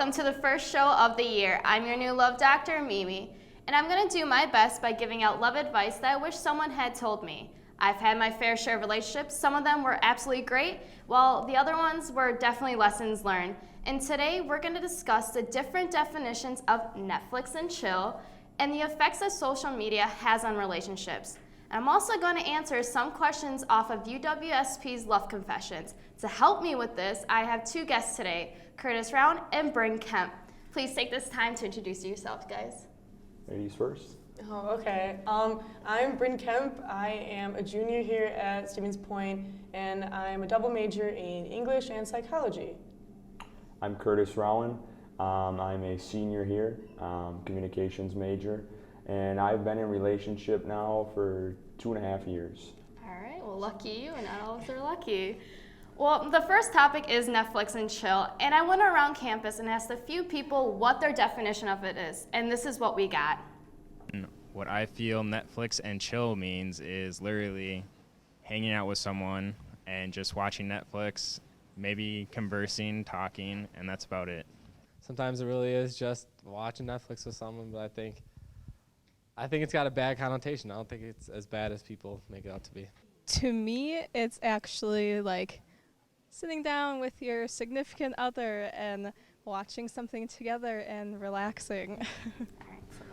welcome to the first show of the year. I'm your new love doctor, Mimi, and I'm going to do my best by giving out love advice that I wish someone had told me. I've had my fair share of relationships. Some of them were absolutely great, while the other ones were definitely lessons learned. And today we're going to discuss the different definitions of Netflix and chill and the effects that social media has on relationships. And I'm also going to answer some questions off of UWSP's Love Confessions. To help me with this, I have two guests today, Curtis Round and Bryn Kemp. Please take this time to introduce yourselves, guys. Ladies first. Oh, okay. I'm Bryn Kemp. I am a junior here at Stevens Point, and I'm a double major in English and psychology. I'm Curtis Rowan. I'm a senior here, communications major, and I've been in a relationship now for 2.5 years. All right, well, lucky you, and not all of us are lucky. Well, the first topic is Netflix and chill, and I went around campus and asked a few people what their definition of it is, and this is what we got. What I feel Netflix and chill means is literally hanging out with someone and just watching Netflix, maybe conversing, talking, and that's about it. Sometimes it really is just watching Netflix with someone, but I think it's got a bad connotation. I don't think it's as bad as people make it out to be. To me, it's actually like sitting down with your significant other and watching something together and relaxing.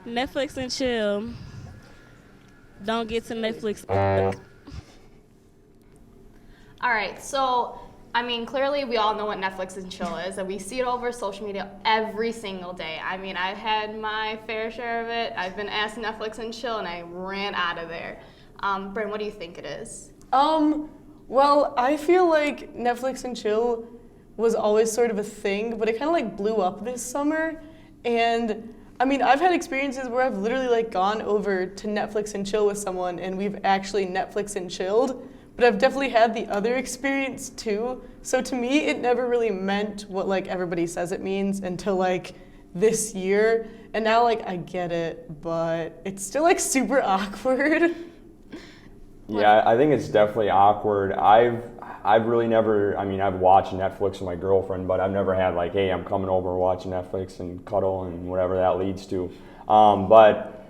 Netflix and chill. Don't get to Netflix. All right, so, clearly we all know what Netflix and chill is, and we see it over social media every single day. I've had my fair share of it. I've been asked Netflix and chill, and I ran out of there. Bryn, what do you think it is? Well, I feel like Netflix and chill was always sort of a thing, but it kind of like blew up this summer, and I've had experiences where I've literally gone over to Netflix and chill with someone and we've actually Netflix and chilled, but I've definitely had the other experience too. So to me, it never really meant what everybody says it means until this year. And now I get it, but it's still super awkward. Yeah, I think it's definitely awkward. I've really never, I've watched Netflix with my girlfriend, but I've never had hey, I'm coming over watching Netflix and cuddle and whatever that leads to. But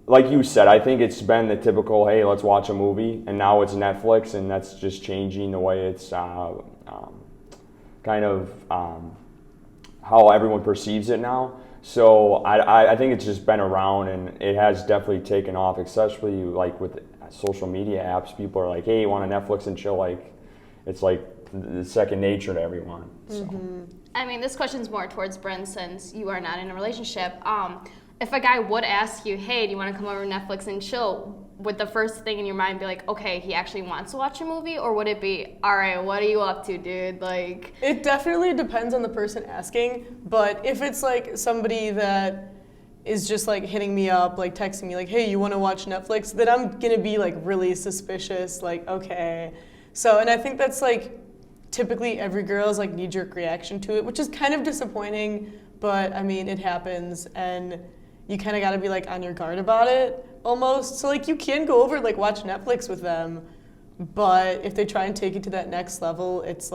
like you said, I think it's been the typical, hey, let's watch a movie, and now it's Netflix, and that's just changing the way it's how everyone perceives it now. So I think it's just been around, and it has definitely taken off, especially with social media apps. People are hey, you want a Netflix and chill? It's the second nature to everyone. So. Mm-hmm. This question's more towards Bryn since you are not in a relationship. If a guy would ask you, hey, do you want to come over to Netflix and chill, would the first thing in your mind be okay, he actually wants to watch a movie? Or would it be, all right, what are you up to, dude? It definitely depends on the person asking, but if it's somebody that is just hitting me up, texting me hey, you want to watch Netflix, then I'm gonna be really suspicious, okay. So, and I think that's typically every girl's knee-jerk reaction to it, which is kind of disappointing, but it happens, and you kind of got to be on your guard about it almost. So you can go over watch Netflix with them, but if they try and take it to that next level, it's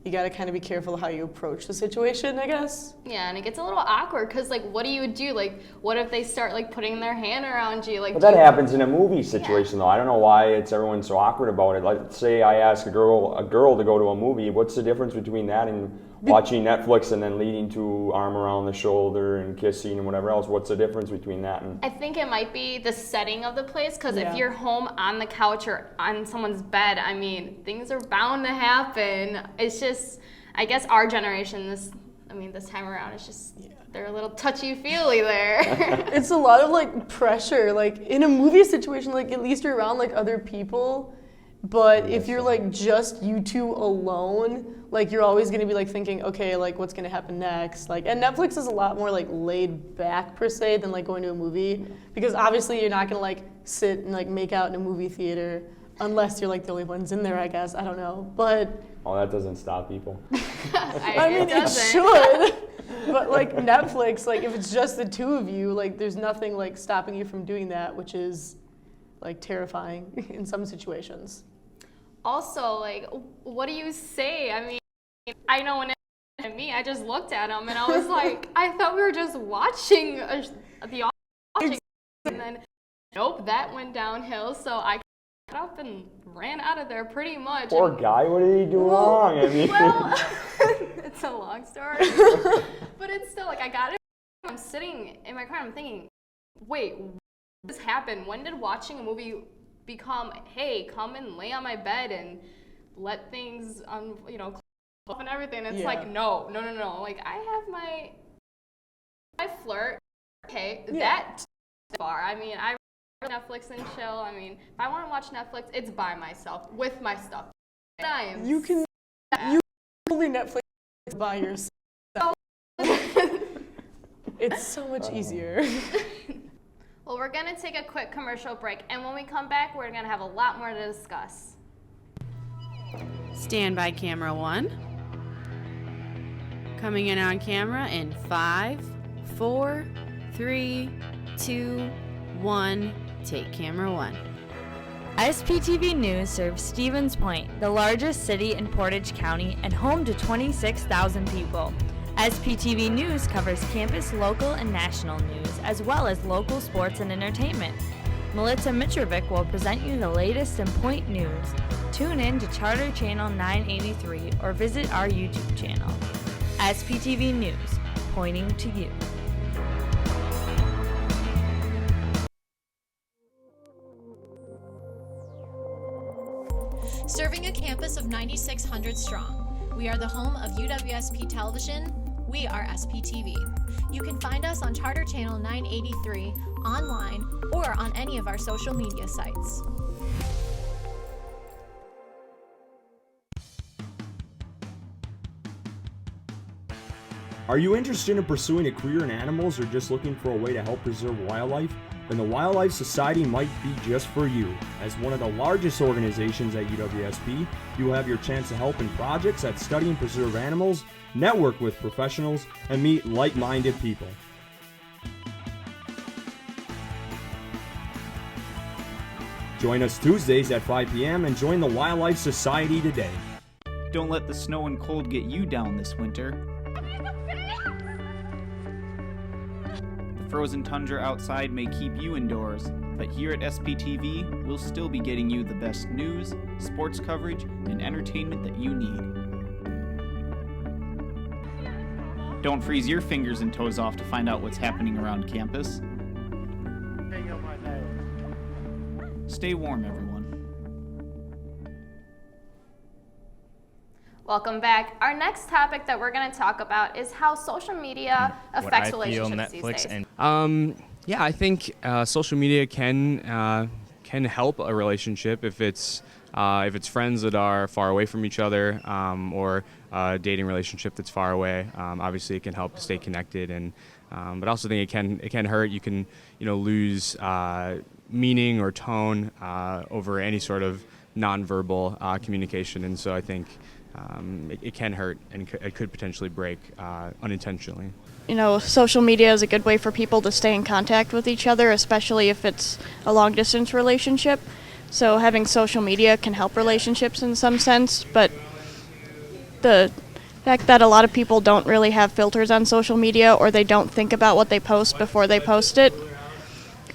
you got to kind of be careful how you approach the situation, I guess. Yeah, and it gets a little awkward because what do you do? What if they start putting their hand around you? But that happens in a movie situation, though. I don't know why everyone's so awkward about it. Let's say I ask a girl to go to a movie. What's the difference between that and watching Netflix and then leading to arm around the shoulder and kissing and whatever else? What's the difference between that and... I think it might be the setting of the place, because if you're home on the couch or on someone's bed, things are bound to happen. It's just, I guess our generation, this time around, it's just, they're a little touchy-feely there. It's a lot of pressure. In a movie situation, at least you're around other people. But if you're just you two alone, you're always gonna be thinking, okay, what's gonna happen next? And Netflix is a lot more laid back per se than going to a movie, because obviously you're not gonna sit and make out in a movie theater unless you're the only ones in there, I guess. I don't know, but oh, that doesn't stop people. it should. But Netflix, if it's just the two of you, there's nothing stopping you from doing that, which is terrifying in some situations. Also, what do you say? I know when at me, I just looked at him and I was like, I thought we were just watching the auction. And then, nope, that went downhill. So I got up and ran out of there pretty much. Poor guy, what did he do wrong? I mean, well, it's a long story. But it's still like I got it. I'm sitting in my car and I'm thinking, wait, when did this happen? When did watching a movie become, hey, come and lay on my bed and let things, and everything? It's like, no. Like, I have my flirt. Okay, that far. I mean, I Netflix and chill. I mean, if I want to watch Netflix, it's by myself with my stuff. You only Netflix by yourself. It's so much easier. Well, we're going to take a quick commercial break, and when we come back, we're going to have a lot more to discuss. Stand by camera 1. Coming in on camera in 5, 4, 3, 2, 1. Take camera 1. SPTV News serves Stevens Point, the largest city in Portage County and home to 26,000 people. SPTV News covers campus, local, and national news, as well as local sports and entertainment. Melissa Mitrovic will present you the latest in Point news. Tune in to Charter Channel 983 or visit our YouTube channel. SPTV News, pointing to you. Serving a campus of 9,600 strong. We are the home of UWSP television. We are SPTV. You can find us on Charter Channel 983, online, or on any of our social media sites. are you interested in pursuing a career in animals or just looking for a way to help preserve wildlife? Then the Wildlife Society might be just for you. As one of the largest organizations at UWSP, you will have your chance to help in projects that study and preserve animals, network with professionals, and meet like-minded people. Join us Tuesdays at 5 p.m. and join the Wildlife Society today. Don't let the snow and cold get you down this winter. The frozen tundra outside may keep you indoors, but here at SPTV, we'll still be getting you the best news, sports coverage, and entertainment that you need. Don't freeze your fingers and toes off to find out what's happening around campus. Stay warm, everyone. Welcome back. Our next topic that we're going to talk about is how social media affects relationships these days. Yeah, I think social media can help a relationship if it's friends that are far away from each other, or a dating relationship that's far away. Obviously, it can help to stay connected, and but I also think it can hurt. You can lose meaning or tone over any sort of nonverbal communication, and so I think it can hurt and it could potentially break unintentionally. Social media is a good way for people to stay in contact with each other, especially if it's a long-distance relationship. So having social media can help relationships in some sense, but the fact that a lot of people don't really have filters on social media, or they don't think about what they post before they post it,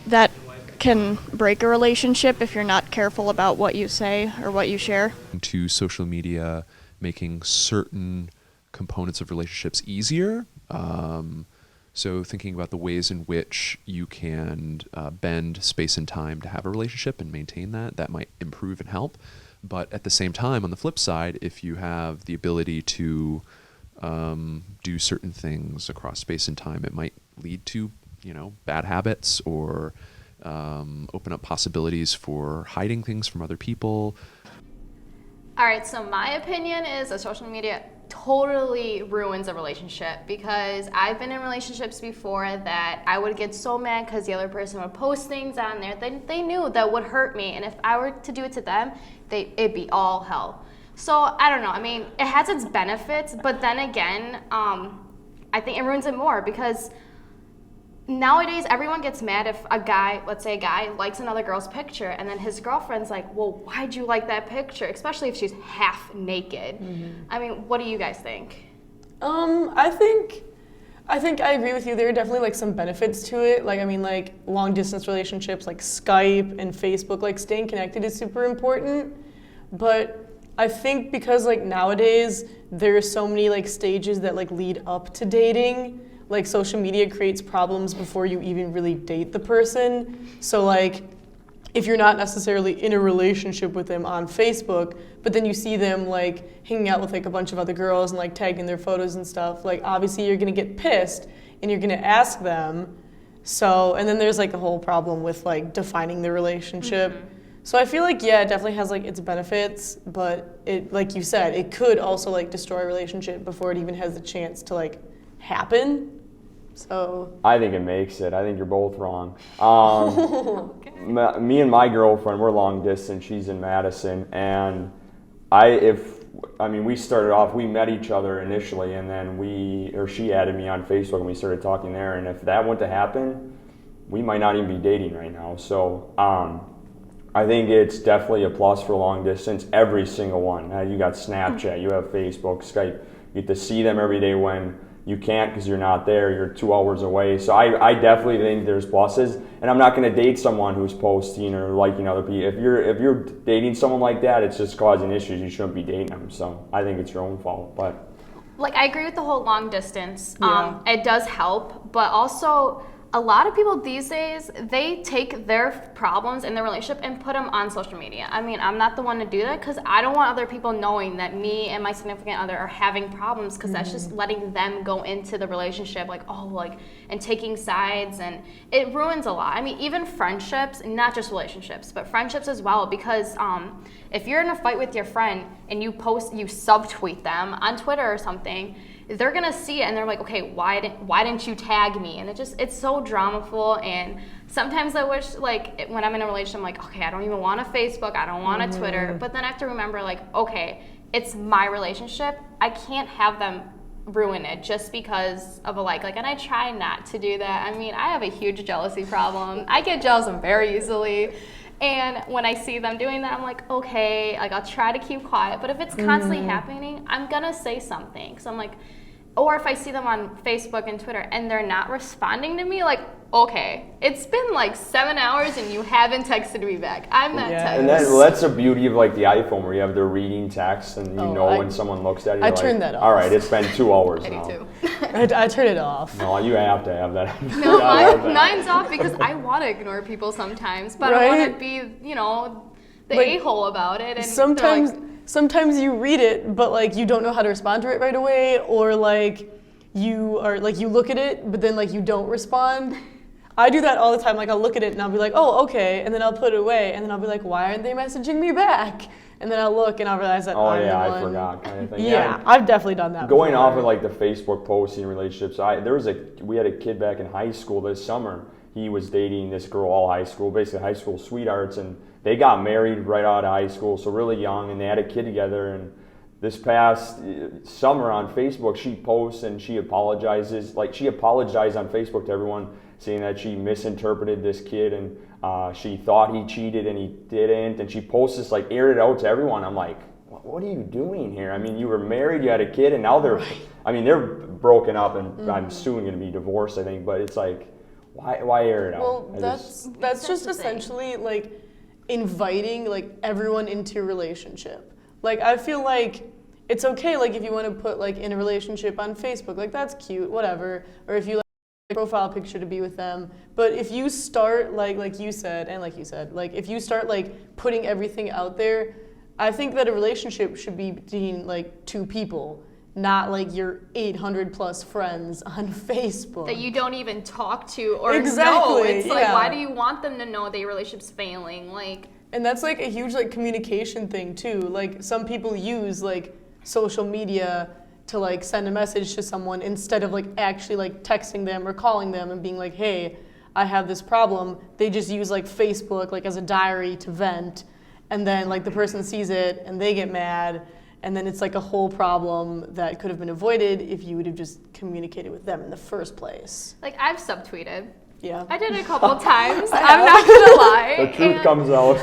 that can break a relationship if you're not careful about what you say or what you share. To social media making certain components of relationships easier. So thinking about the ways in which you can bend space and time to have a relationship and maintain that might improve and help. But at the same time, on the flip side, if you have the ability to do certain things across space and time, it might lead to, bad habits or open up possibilities for hiding things from other people. All right, so my opinion is that social media totally ruins a relationship, because I've been in relationships before that I would get so mad because the other person would post things on there that they knew that would hurt me, and if I were to do it to them, it'd be all hell. So I don't know, I mean, it has its benefits, but then again, I think it ruins it more, because nowadays everyone gets mad if a guy, let's say a guy, likes another girl's picture, and then his girlfriend's like, well, why'd you like that picture? Especially if she's half naked. Mm-hmm. I mean, what do you guys think? I think I agree with you. There are definitely like some benefits to it. Like, I mean, like long distance relationships like Skype and Facebook, like staying connected is super important. But I think because like nowadays there are so many like stages that like lead up to dating, like social media creates problems before you even really date the person. So like if you're not necessarily in a relationship with them on Facebook, but then you see them like hanging out with like a bunch of other girls and like tagging their photos and stuff, like obviously you're gonna get pissed and you're gonna ask them. So, and then there's like a whole problem with like defining the relationship. Mm-hmm. So I feel like, yeah, it definitely has like its benefits, but it, like you said, it could also like destroy a relationship before it even has the chance to like happen. So I think it makes it. I think you're both wrong. Me and my girlfriend, we're long distance. She's in Madison, and we started off. We met each other initially, and then she added me on Facebook, and we started talking there. And if that went to happen, we might not even be dating right now. So I think it's definitely a plus for long distance. Every single one. You got Snapchat, you have Facebook, Skype. You get to see them every day when you can't because you're not there. You're 2 hours away. So I definitely think there's pluses. And I'm not going to date someone who's posting or liking other people. If you're dating someone like that, it's just causing issues. You shouldn't be dating them. So I think it's your own fault. But like I agree with the whole long distance. Yeah. It does help, but also a lot of people these days, they take their problems in their relationship and put them on social media. I mean, I'm not the one to do that because I don't want other people knowing that me and my significant other are having problems because that's just letting them go into the relationship and taking sides, and it ruins a lot. I mean, even friendships, not just relationships, but friendships as well, because if you're in a fight with your friend and you subtweet them on Twitter or something, they're gonna see it and they're like, okay, why didn't you tag me? And it's so dramaful. And sometimes I wish, like, when I'm in a relationship, I'm like, okay, I don't even want a Facebook, I don't want a Twitter. But then I have to remember, like, okay, it's my relationship. I can't have them ruin it just because of a like. And I try not to do that. I mean, I have a huge jealousy problem. I get jealous very easily. And when I see them doing that, I'm like, okay, like I'll try to keep quiet. But if it's constantly happening, I'm gonna say something. Because I'm like, or if I see them on Facebook and Twitter and they're not responding to me, like, okay, it's been like 7 hours and you haven't texted me back. I'm that text. And that's the beauty of like the iPhone where you have the reading text and when someone looks at it, I turn that off. All right, it's been 2 hours now. I do too. I turn it off. No, you have to have that. No, mine's off because I want to ignore people sometimes, but I want to be, the a-hole about it. And sometimes you read it, but like you don't know how to respond to it right away, or like you look at it, but then like you don't respond. I do that all the time. Like I'll look at it and I'll be like, oh, okay, and then I'll put it away, and then I'll be like, why aren't they messaging me back? And then I'll look and I'll realize that I'm the one. I forgot kind of thing. Yeah, I've definitely done that. Going before. off of like the Facebook posting relationships, we had a kid back in high school this summer. He was dating this girl all high school, basically high school sweethearts, and they got married right out of high school, so really young, and they had a kid together. And this past summer on Facebook, she posts and she apologizes. Like she apologized on Facebook to everyone, saying that she misinterpreted this kid and she thought he cheated and he didn't. And she posts this, like aired it out to everyone. I'm like, what are you doing here? I mean, you were married, you had a kid, and now they're broken up, and I'm soon going to be divorced, I think. But it's like, why air it out? Well, that's just essentially like inviting like everyone into a relationship. Like I feel like it's okay, like if you want to put like in a relationship on Facebook, like that's cute, whatever. Or if you like a profile picture to be with them. But if you start like you said, like if you start like putting everything out there, I think that a relationship should be between like two people, not like your 800 plus friends on Facebook. That you don't even talk to or exactly, know. It's like, why do you want them to know that your relationship's failing? And that's like a huge like communication thing too. Like some people use like social media to like send a message to someone instead of like actually like texting them or calling them and being like, hey, I have this problem. They just use like Facebook like as a diary to vent, and then like the person sees it and they get mad. And then it's like a whole problem that could have been avoided if you would have just communicated with them in the first place. Like I've subtweeted Yeah. I did it a couple times. I'm not gonna lie. The truth comes out.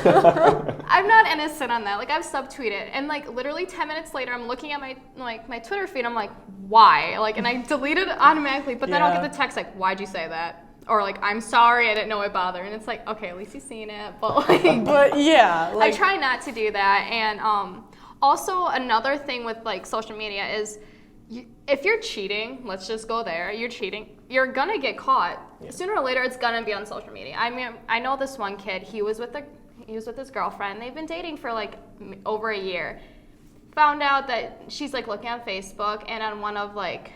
I'm not innocent on that. Like, I've subtweeted, and like literally 10 minutes later, I'm looking at my Twitter feed. I'm like, why? Like, and I deleted it automatically. But then I'll get the text like, why'd you say that? Or like, I'm sorry, I didn't know it bothered. And it's like, okay, at least you've seen it. But like, but yeah, like, I try not to do that. And also another thing with like social media is, if you're cheating, let's just go there. You're cheating, you're gonna get caught. Yeah. Sooner or later, it's gonna be on social media. I mean, I know this one kid. He was with his girlfriend. They've been dating for like over a year. Found out that she's like looking on Facebook, and on one of like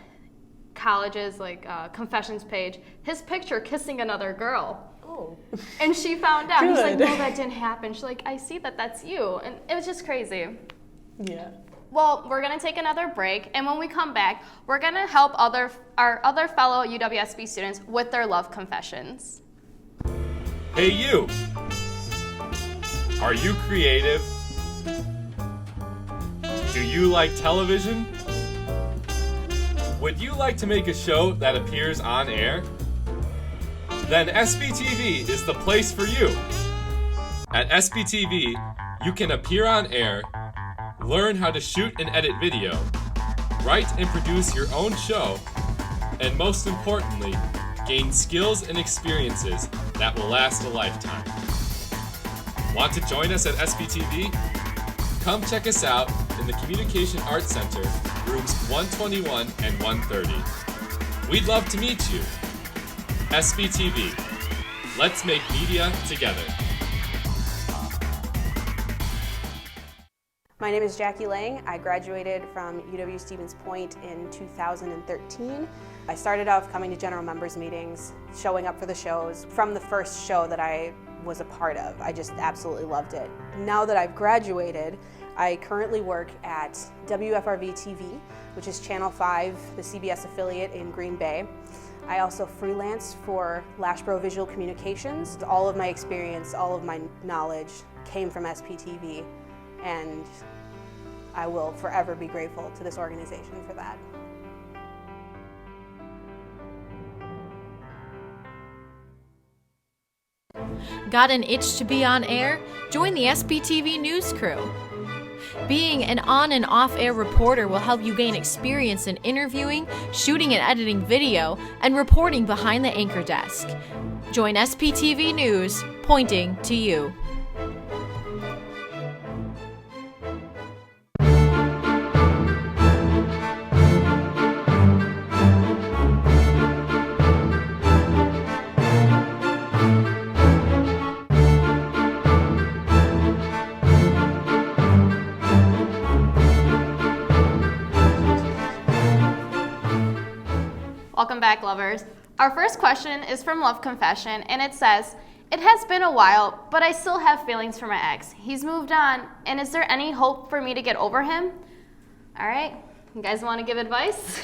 college's like confessions page, his picture kissing another girl. Oh. And she found out. Good. He's like, no, that didn't happen. She's like, I see that that's you, and it was just crazy. Yeah. Well, we're going to take another break, and when we come back, we're going to help our other fellow UWSP students with their love confessions. Hey you! Are you creative? Do you like television? Would you like to make a show that appears on air? Then SPTV is the place for you. At SPTV, you can appear on air, learn how to shoot and edit video, write and produce your own show, and most importantly, gain skills and experiences that will last a lifetime. Want to join us at SPTV? Come check us out in the Communication Arts Center, rooms 121 and 130. We'd love to meet you. SPTV. Let's make media together. My name is Jackie Lang. I graduated from UW Stevens Point in 2013. I started off coming to general members meetings, showing up for the shows. From the first show that I was a part of, I just absolutely loved it. Now that I've graduated, I currently work at WFRV TV, which is Channel 5, the CBS affiliate in Green Bay. I also freelance for Lashbro Visual Communications. All of my experience, all of my knowledge came from SPTV. And I will forever be grateful to this organization for that. Got an itch to be on air? Join the SPTV News crew. Being an on and off air reporter will help you gain experience in interviewing, shooting and editing video, and reporting behind the anchor desk. Join SPTV News, pointing to you. Welcome back, lovers. Our first question is from Love Confession, and it says, it has been a while, but I still have feelings for my ex. He's moved on, and is there any hope for me to get over him? All right, you guys want to give advice?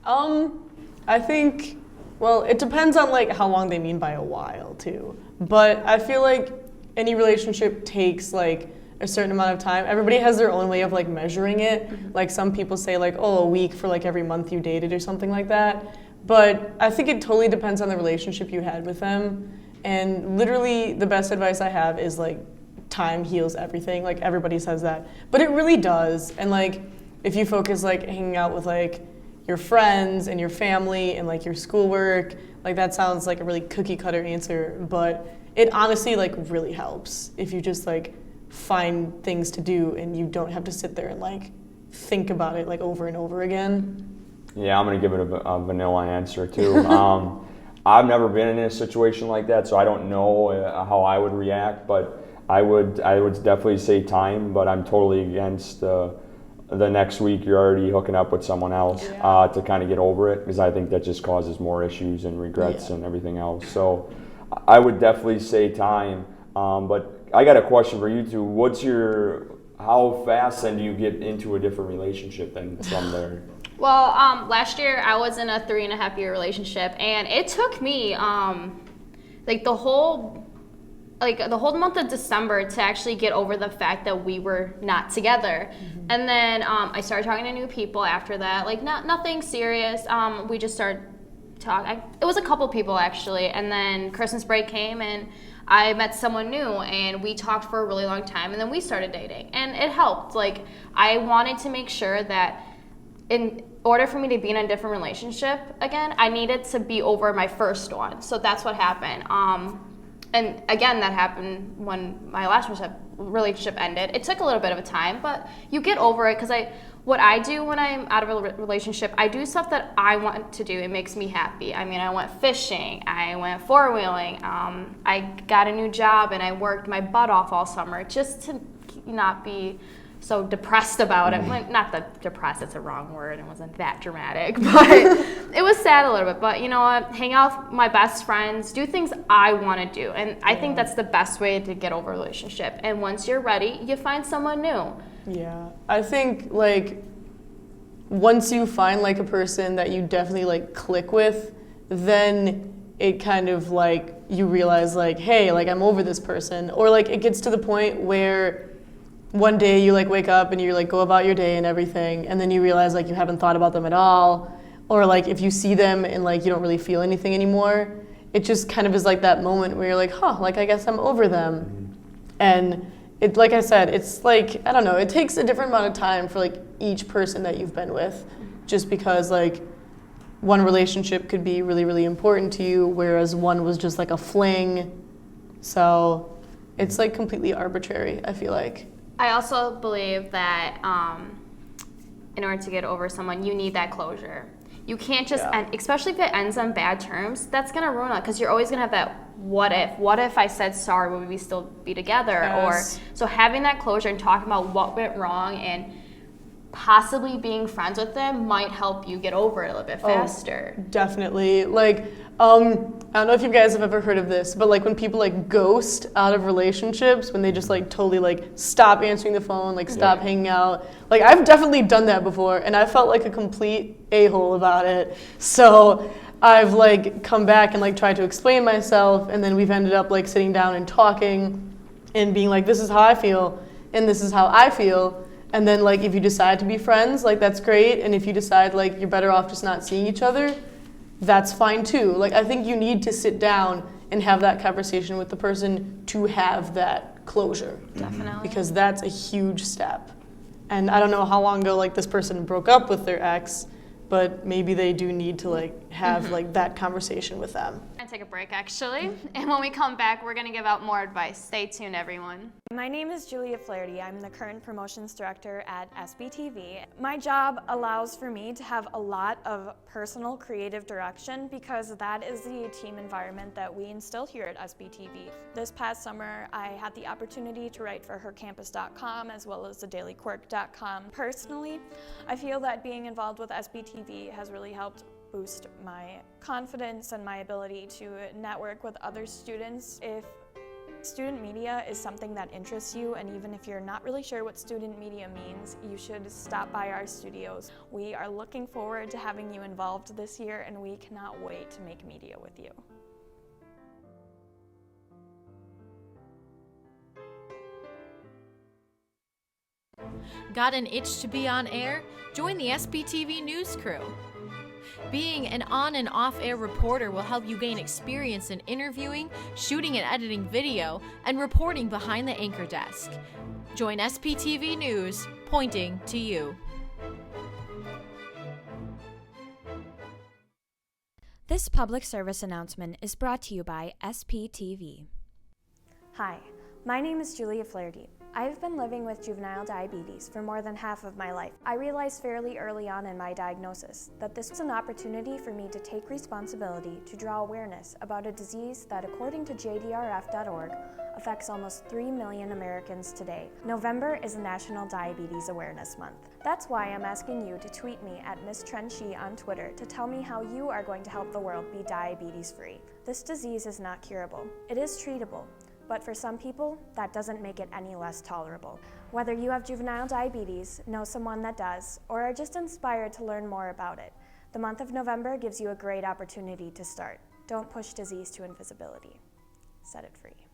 I think, well, it depends on like how long they mean by a while too. But I feel like any relationship takes like a certain amount of time. Everybody has their own way of like measuring it. Mm-hmm. Like some people say like, oh, a week for like every month you dated or something like that. But I think it totally depends on the relationship you had with them. And literally the best advice I have is like time heals everything. Like everybody says that, but it really does. And like if you focus like hanging out with like your friends and your family and like your schoolwork, like that sounds like a really cookie cutter answer, but it honestly like really helps if you just like find things to do and you don't have to sit there and like think about it like over and over again. Yeah, I'm going to give it a vanilla answer too. I've never been in a situation like that, so I don't know how I would react, but I would definitely say time, but I'm totally against the next week you're already hooking up with someone else to kind of get over it, because I think that just causes more issues and regrets and everything else. So I would definitely say time, but I got a question for you two. How fast then do you get into a different relationship then from there? Well, last year I was in a 3.5-year relationship, and it took me like the whole month of December to actually get over the fact that we were not together. Mm-hmm. And then I started talking to new people after that, like nothing serious. We just started it was a couple people actually, and then Christmas break came and I met someone new and we talked for a really long time and then we started dating and it helped. Like, I wanted to make sure that in order for me to be in a different relationship again, I needed to be over my first one. So that's what happened. And again, that happened when my last relationship ended. It took a little bit of a time, but you get over it because what I do when I'm out of a relationship, I do stuff that I want to do. It makes me happy. I mean, I went fishing, I went four-wheeling, I got a new job and I worked my butt off all summer just to not be so depressed about it. Not that depressed, it's a wrong word, it wasn't that dramatic, but it was sad a little bit. But you know what, hang out with my best friends, do things I want to do, and I think that's the best way to get over a relationship. And once you're ready, you find someone new. Yeah, I think like once you find like a person that you definitely like click with, then it kind of like you realize like, hey, like I'm over this person, or like it gets to the point where one day you like wake up and you like go about your day and everything, and then you realize like you haven't thought about them at all, or like if you see them and like you don't really feel anything anymore, it just kind of is like that moment where you're like, huh, like I guess I'm over them. And it, like I said, it's like, I don't know, it takes a different amount of time for like each person that you've been with, just because like one relationship could be really, really important to you, whereas one was just like a fling. So it's like completely arbitrary, I feel like. I also believe that in order to get over someone, you need that closure. You can't just end, especially if it ends on bad terms, that's going to ruin it, because you're always going to have that what if I said sorry, would we still be together? Yes. Or so having that closure and talking about what went wrong and possibly being friends with them might help you get over it a little bit faster. Oh, definitely. Like, I don't know if you guys have ever heard of this, but like when people like ghost out of relationships, when they just like totally like stop answering the phone, like stop hanging out. Like I've definitely done that before, and I felt like a complete a-hole about it. So I've like come back and like tried to explain myself, and then we've ended up like sitting down and talking and being like, this is how I feel and this is how I feel. And then like if you decide to be friends, like that's great. And if you decide like you're better off just not seeing each other, that's fine too. Like I think you need to sit down and have that conversation with the person to have that closure. Definitely. Because that's a huge step. And I don't know how long ago like this person broke up with their ex, but maybe they do need to like have like that conversation with them. I'm gonna take a break actually, and when we come back, we're gonna give out more advice. Stay tuned, everyone. My name is Julia Flaherty. I'm the current promotions director at SBTV. My job allows for me to have a lot of personal creative direction because that is the team environment that we instill here at SBTV. This past summer, I had the opportunity to write for hercampus.com as well as thedailyquirk.com. Personally, I feel that being involved with SBTV has really helped boost my confidence and my ability to network with other students. If student media is something that interests you, and even if you're not really sure what student media means, you should stop by our studios. We are looking forward to having you involved this year, and we cannot wait to make media with you. Got an itch to be on air? Join the SBTV News crew. Being an on and off-air reporter will help you gain experience in interviewing, shooting and editing video, and reporting behind the anchor desk. Join SPTV News, pointing to you. This public service announcement is brought to you by SPTV. Hi, my name is Julia Flaherty. I've been living with juvenile diabetes for more than half of my life. I realized fairly early on in my diagnosis that this was an opportunity for me to take responsibility to draw awareness about a disease that, according to JDRF.org, affects almost 3 million Americans today. November is National Diabetes Awareness Month. That's why I'm asking you to tweet me at Miss Trenchie on Twitter to tell me how you are going to help the world be diabetes-free. This disease is not curable. It is treatable. But for some people, that doesn't make it any less tolerable. Whether you have juvenile diabetes, know someone that does, or are just inspired to learn more about it, the month of November gives you a great opportunity to start. Don't push disease to invisibility. Set it free.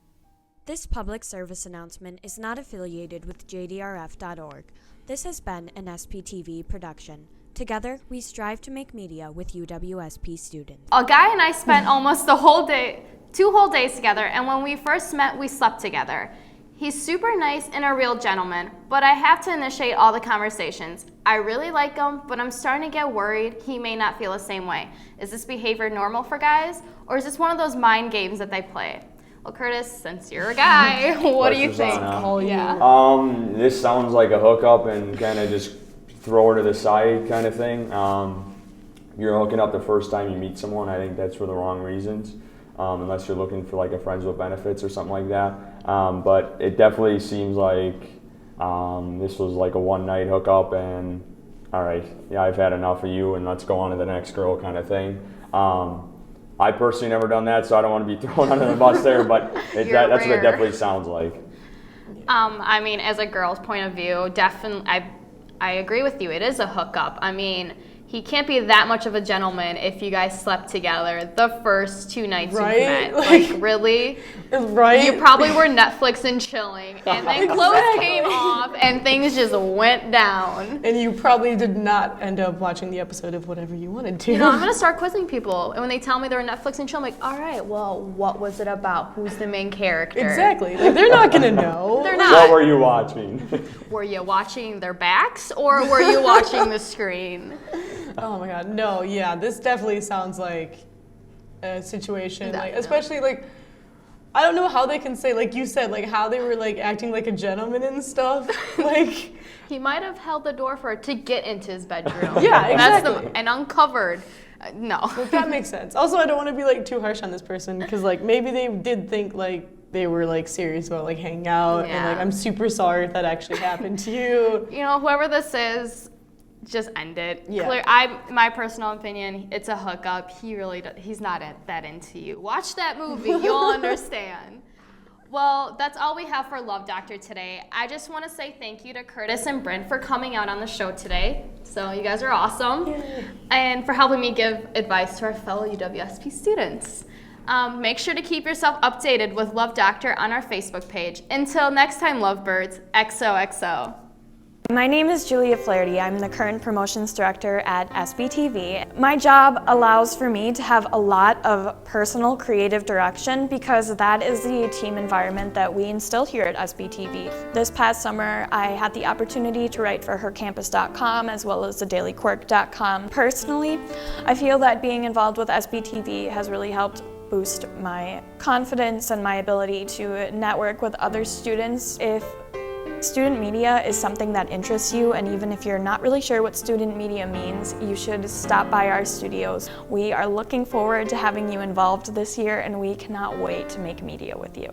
This public service announcement is not affiliated with JDRF.org. This has been an SPTV production. Together, we strive to make media with UWSP students. A guy and I spent almost the whole day, 2 whole days together, and when we first met, we slept together. He's super nice and a real gentleman, but I have to initiate all the conversations. I really like him, but I'm starting to get worried he may not feel the same way. Is this behavior normal for guys, or is this one of those mind games that they play? Well, Curtis, since you're a guy, what do you think? Oh, yeah. This sounds like a hookup and kind of just throw her to the side kind of thing. You're hooking up the first time you meet someone. I think that's for the wrong reasons, unless you're looking for like a friends with benefits or something like that. But it definitely seems like this was like a one-night hookup and all right, yeah, I've had enough of you and let's go on to the next girl kind of thing. I personally never done that, so I don't want to be thrown under the bus there, but that's what it definitely sounds like. I mean, as a girl's point of view, definitely, I agree with you. It is a hookup. I mean, he can't be that much of a gentleman if you guys slept together the first 2 nights you met. Like, really? Right? You probably were Netflix and chilling, and then clothes came off, and things just went down. And you probably did not end up watching the episode of whatever you wanted to. You know, I'm going to start quizzing people, and when they tell me they're Netflix and chill, I'm like, all right, well, what was it about? Who's the main character? Exactly. Like, they're not going to know. They're not. What were you watching? Were you watching their backs, or were you watching the screen? Oh my god, no, yeah, this definitely sounds like a situation, like, especially like, I don't know how they can say, like you said, like how they were like acting like a gentleman and stuff, like. He might have held the door for her to get into his bedroom. Yeah, exactly. And uncovered. No. Well, that makes sense. Also, I don't want to be like too harsh on this person because like maybe they did think like they were like serious about like hanging out and like I'm super sorry if that actually happened to you. You know, whoever this is, just end it. Yeah. My personal opinion, it's a hookup. He's not that into you. Watch that movie, you'll understand. Well, that's all we have for Love Doctor today. I just want to say thank you to Curtis and Brent for coming out on the show today. So you guys are awesome. And for helping me give advice to our fellow UWSP students. Make sure to keep yourself updated with Love Doctor on our Facebook page. Until next time, lovebirds, XOXO. My name is Julia Flaherty. I'm the current promotions director at SBTV. My job allows for me to have a lot of personal creative direction because that is the team environment that we instill here at SBTV. This past summer, I had the opportunity to write for hercampus.com as well as thedailyquark.com. Personally, I feel that being involved with SBTV has really helped boost my confidence and my ability to network with other students. If student media is something that interests you, and even if you're not really sure what student media means, you should stop by our studios. We are looking forward to having you involved this year, and we cannot wait to make media with you.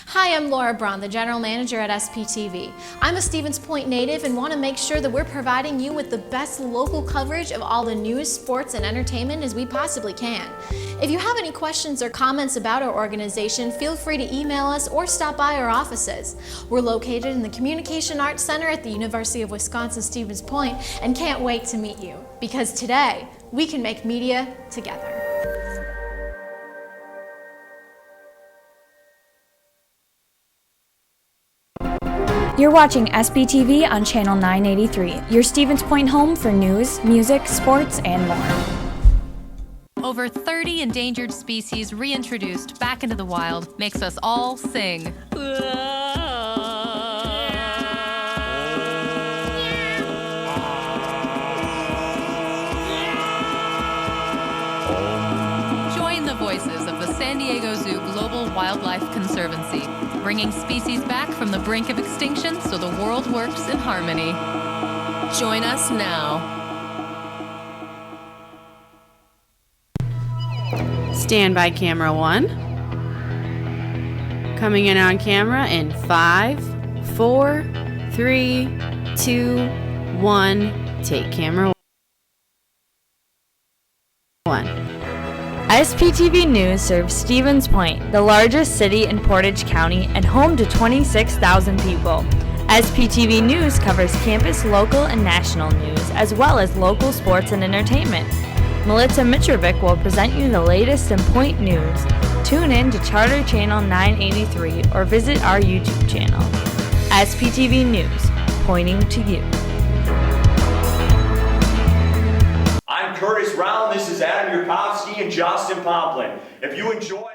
Hi, I'm Laura Braun, the General Manager at SPTV. I'm a Stevens Point native and want to make sure that we're providing you with the best local coverage of all the news, sports, and entertainment as we possibly can. If you have any questions or comments about our organization, feel free to email us or stop by our offices. We're located in the Communication Arts Center at the University of Wisconsin Stevens Point and can't wait to meet you, because today we can make media together. You're watching SBTV on Channel 983, your Stevens Point home for news, music, sports, and more. Over 30 endangered species reintroduced back into the wild makes us all sing. Join the voices of the San Diego Zoo Global Wildlife Conservancy, bringing species back from the brink of extinction so the world works in harmony. Join us now. Stand by camera 1. Coming in on camera in 5, 4, 3, 2, 1. Take camera 1. SPTV News serves Stevens Point, the largest city in Portage County and home to 26,000 people. SPTV News covers campus, local, and national news, as well as local sports and entertainment. Melissa Mitrovic will present you the latest in Point news. Tune in to Charter Channel 983 or visit our YouTube channel. SPTV News, pointing to you. I'm Curtis Brown. This is Adam Yurkovsky and Justin Pomplin. If you enjoy